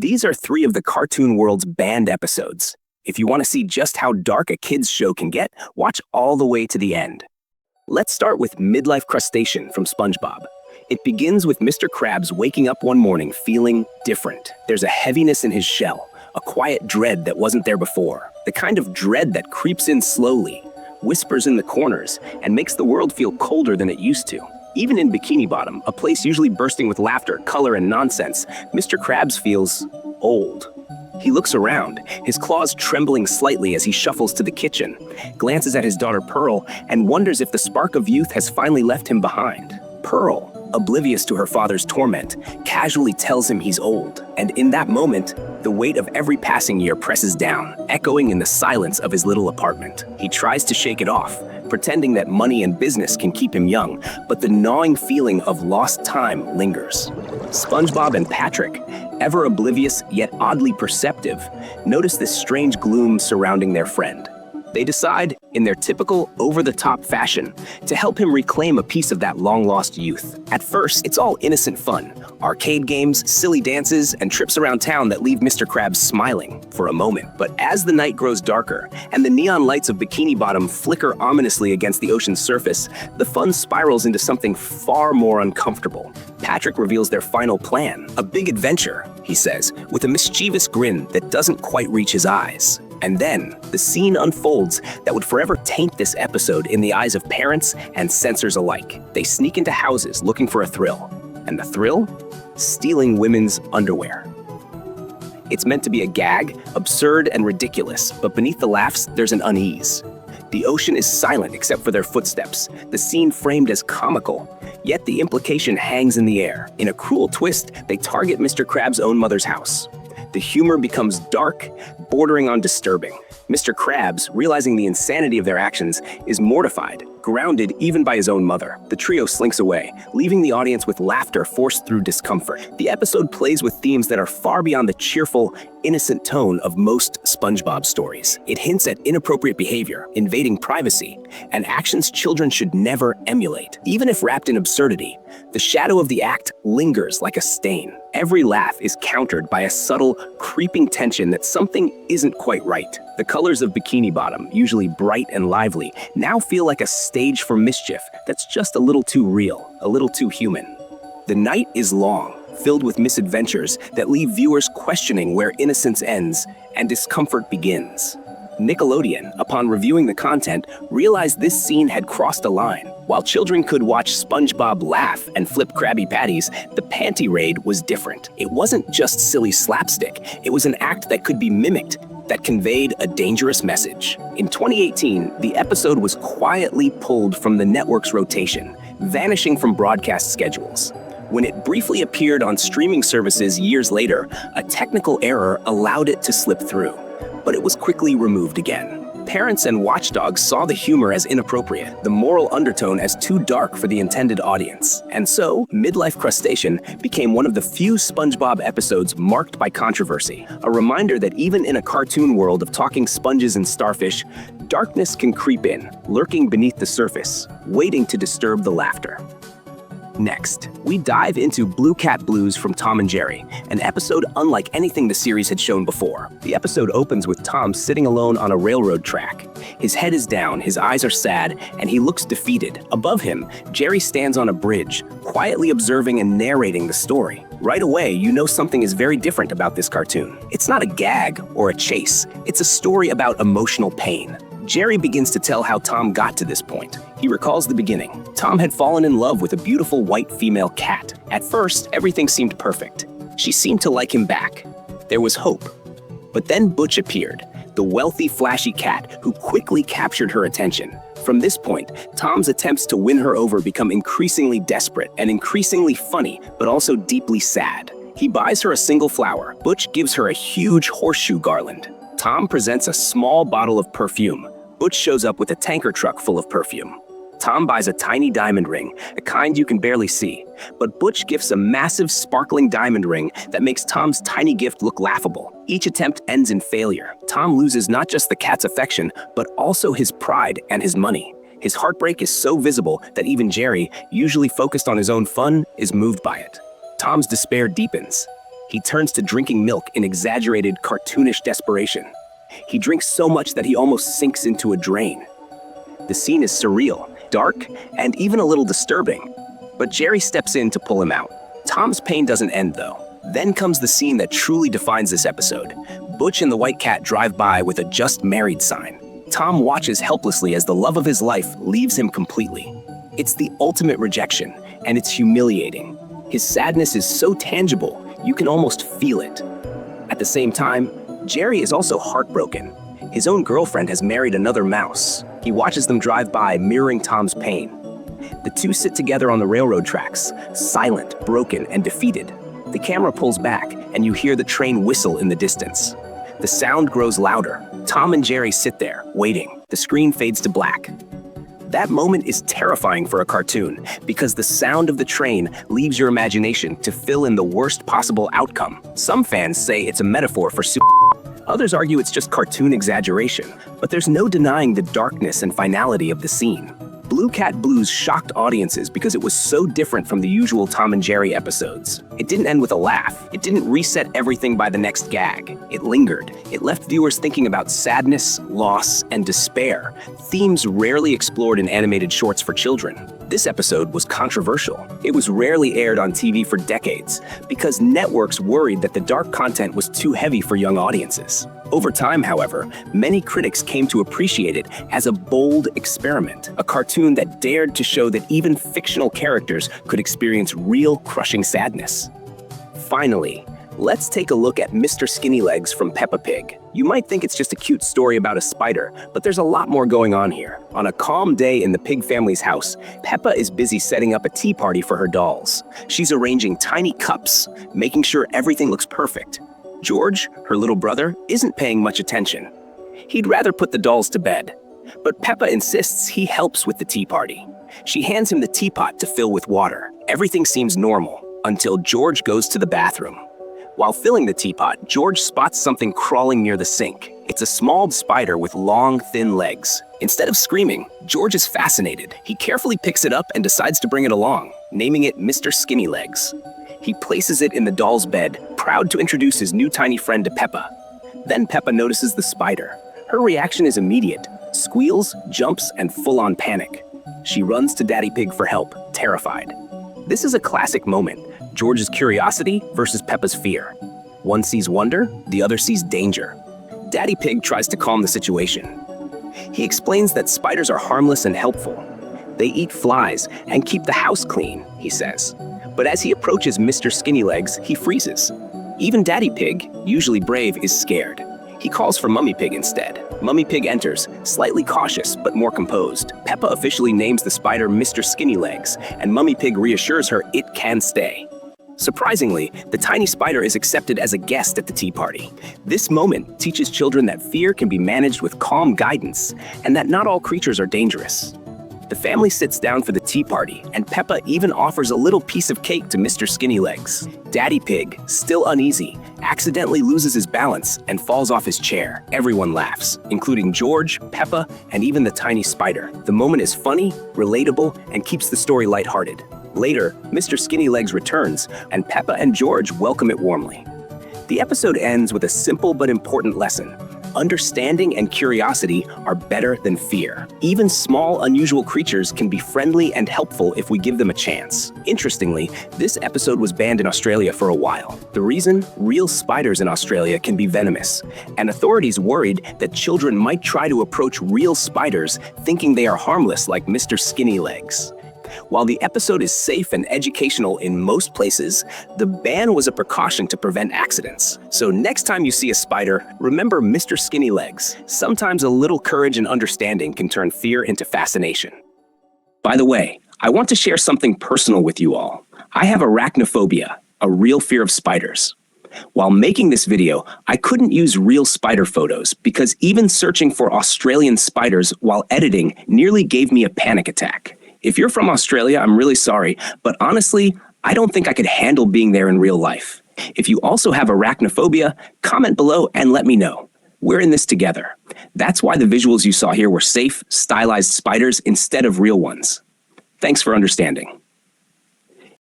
These are three of the cartoon world's banned episodes. If you want to see just how dark a kids' show can get, watch all the way to the end. Let's start with Midlife Crustacean from SpongeBob. It begins with Mr. Krabs waking up one morning feeling different. There's a heaviness in his shell, a quiet dread that wasn't there before. The kind of dread that creeps in slowly, whispers in the corners, and makes the world feel colder than it used to. Even in Bikini Bottom, a place usually bursting with laughter, color, and nonsense, Mr. Krabs feels old. He looks around, his claws trembling slightly as he shuffles to the kitchen, glances at his daughter Pearl, and wonders if the spark of youth has finally left him behind. Pearl, oblivious to her father's torment, casually tells him he's old, and in that moment, the weight of every passing year presses down, echoing in the silence of his little apartment. He tries to shake it off, pretending that money and business can keep him young, but the gnawing feeling of lost time lingers. SpongeBob and Patrick, ever oblivious yet oddly perceptive, notice this strange gloom surrounding their friend. They decide, in their typical over-the-top fashion, to help him reclaim a piece of that long-lost youth. At first, it's all innocent fun. Arcade games, silly dances, and trips around town that leave Mr. Krabs smiling for a moment. But as the night grows darker, and the neon lights of Bikini Bottom flicker ominously against the ocean's surface, the fun spirals into something far more uncomfortable. Patrick reveals their final plan. A big adventure, he says, with a mischievous grin that doesn't quite reach his eyes. And then, the scene unfolds that would forever taint this episode in the eyes of parents and censors alike. They sneak into houses looking for a thrill. And the thrill? Stealing women's underwear. It's meant to be a gag, absurd and ridiculous, but beneath the laughs, there's an unease. The ocean is silent except for their footsteps, the scene framed as comical, yet the implication hangs in the air. In a cruel twist, they target Mr. Krabs' own mother's house. The humor becomes dark, bordering on disturbing. Mr. Krabs, realizing the insanity of their actions, is mortified, grounded even by his own mother. The trio slinks away, leaving the audience with laughter forced through discomfort. The episode plays with themes that are far beyond the cheerful, innocent tone of most SpongeBob stories. It hints at inappropriate behavior, invading privacy, and actions children should never emulate. Even if wrapped in absurdity, the shadow of the act lingers like a stain. Every laugh is countered by a subtle, creeping tension that something isn't quite right. The colors of Bikini Bottom, usually bright and lively, now feel like a stage for mischief that's just a little too real, a little too human. The night is long, filled with misadventures that leave viewers questioning where innocence ends and discomfort begins. Nickelodeon, upon reviewing the content, realized this scene had crossed a line. While children could watch SpongeBob laugh and flip Krabby Patties, the Panty Raid was different. It wasn't just silly slapstick, it was an act that could be mimicked, that conveyed a dangerous message. In 2018, the episode was quietly pulled from the network's rotation, vanishing from broadcast schedules. When it briefly appeared on streaming services years later, a technical error allowed it to slip through. But it was quickly removed again. Parents and watchdogs saw the humor as inappropriate, the moral undertone as too dark for the intended audience. And so, Midlife Crustacean became one of the few SpongeBob episodes marked by controversy, a reminder that even in a cartoon world of talking sponges and starfish, darkness can creep in, lurking beneath the surface, waiting to disturb the laughter. Next, we dive into Blue Cat Blues from Tom and Jerry, an episode unlike anything the series had shown before. The episode opens with Tom sitting alone on a railroad track. His head is down, his eyes are sad, and he looks defeated. Above him, Jerry stands on a bridge, quietly observing and narrating the story. Right away, you know something is very different about this cartoon. It's not a gag or a chase. It's a story about emotional pain. Jerry begins to tell how Tom got to this point. He recalls the beginning. Tom had fallen in love with a beautiful white female cat. At first, everything seemed perfect. She seemed to like him back. There was hope. But then Butch appeared, the wealthy, flashy cat who quickly captured her attention. From this point, Tom's attempts to win her over become increasingly desperate and increasingly funny, but also deeply sad. He buys her a single flower. Butch gives her a huge horseshoe garland. Tom presents a small bottle of perfume. Butch shows up with a tanker truck full of perfume. Tom buys a tiny diamond ring, a kind you can barely see. But Butch gifts a massive, sparkling diamond ring that makes Tom's tiny gift look laughable. Each attempt ends in failure. Tom loses not just the cat's affection, but also his pride and his money. His heartbreak is so visible that even Jerry, usually focused on his own fun, is moved by it. Tom's despair deepens. He turns to drinking milk in exaggerated, cartoonish desperation. He drinks so much that he almost sinks into a drain. The scene is surreal, dark, and even a little disturbing. But Jerry steps in to pull him out. Tom's pain doesn't end, though. Then comes the scene that truly defines this episode. Butch and the white cat drive by with a "just married" sign. Tom watches helplessly as the love of his life leaves him completely. It's the ultimate rejection, and it's humiliating. His sadness is so tangible, you can almost feel it. At the same time, Jerry is also heartbroken. His own girlfriend has married another mouse. He watches them drive by, mirroring Tom's pain. The two sit together on the railroad tracks, silent, broken, and defeated. The camera pulls back, and you hear the train whistle in the distance. The sound grows louder. Tom and Jerry sit there, waiting. The screen fades to black. That moment is terrifying for a cartoon, because the sound of the train leaves your imagination to fill in the worst possible outcome. Some fans say it's a metaphor for Others argue it's just cartoon exaggeration, but there's no denying the darkness and finality of the scene. Blue Cat Blues shocked audiences because it was so different from the usual Tom and Jerry episodes. It didn't end with a laugh. It didn't reset everything by the next gag. It lingered. It left viewers thinking about sadness, loss, and despair, themes rarely explored in animated shorts for children. This episode was controversial. It was rarely aired on TV for decades because networks worried that the dark content was too heavy for young audiences. Over time, however, many critics came to appreciate it as a bold experiment, a cartoon that dared to show that even fictional characters could experience real crushing sadness. Finally, let's take a look at Mr. Skinnylegs from Peppa Pig. You might think it's just a cute story about a spider, but there's a lot more going on here. On a calm day in the Pig family's house, Peppa is busy setting up a tea party for her dolls. She's arranging tiny cups, making sure everything looks perfect. George, her little brother, isn't paying much attention. He'd rather put the dolls to bed. But Peppa insists he helps with the tea party. She hands him the teapot to fill with water. Everything seems normal until George goes to the bathroom. While filling the teapot, George spots something crawling near the sink. It's a small spider with long, thin legs. Instead of screaming, George is fascinated. He carefully picks it up and decides to bring it along, naming it Mr. Skinnylegs. He places it in the doll's bed, proud to introduce his new tiny friend to Peppa. Then Peppa notices the spider. Her reaction is immediate: squeals, jumps, and full-on panic. She runs to Daddy Pig for help, terrified. This is a classic moment: George's curiosity versus Peppa's fear. One sees wonder, the other sees danger. Daddy Pig tries to calm the situation. He explains that spiders are harmless and helpful. They eat flies and keep the house clean, he says. But as he approaches Mr. Skinnylegs, he freezes. Even Daddy Pig, usually brave, is scared. He calls for Mummy Pig instead. Mummy Pig enters, slightly cautious but more composed. Peppa officially names the spider Mr. Skinnylegs, and Mummy Pig reassures her it can stay. Surprisingly, the tiny spider is accepted as a guest at the tea party. This moment teaches children that fear can be managed with calm guidance, and that not all creatures are dangerous. The family sits down for the tea party, and Peppa even offers a little piece of cake to Mr. Skinnylegs. Daddy Pig, still uneasy, accidentally loses his balance and falls off his chair. Everyone laughs, including George, Peppa, and even the tiny spider. The moment is funny, relatable, and keeps the story lighthearted. Later, Mr. Skinnylegs returns, and Peppa and George welcome it warmly. The episode ends with a simple but important lesson. Understanding and curiosity are better than fear. Even small, unusual creatures can be friendly and helpful if we give them a chance. Interestingly, this episode was banned in Australia for a while. The reason? Real spiders in Australia can be venomous, and authorities worried that children might try to approach real spiders thinking they are harmless like Mr. Skinnylegs. While the episode is safe and educational in most places, the ban was a precaution to prevent accidents. So next time you see a spider, remember Mr. Skinnylegs. Sometimes a little courage and understanding can turn fear into fascination. By the way, I want to share something personal with you all. I have arachnophobia, a real fear of spiders. While making this video, I couldn't use real spider photos because even searching for Australian spiders while editing nearly gave me a panic attack. If you're from Australia, I'm really sorry, but honestly, I don't think I could handle being there in real life. If you also have arachnophobia, comment below and let me know. We're in this together. That's why the visuals you saw here were safe, stylized spiders instead of real ones. Thanks for understanding.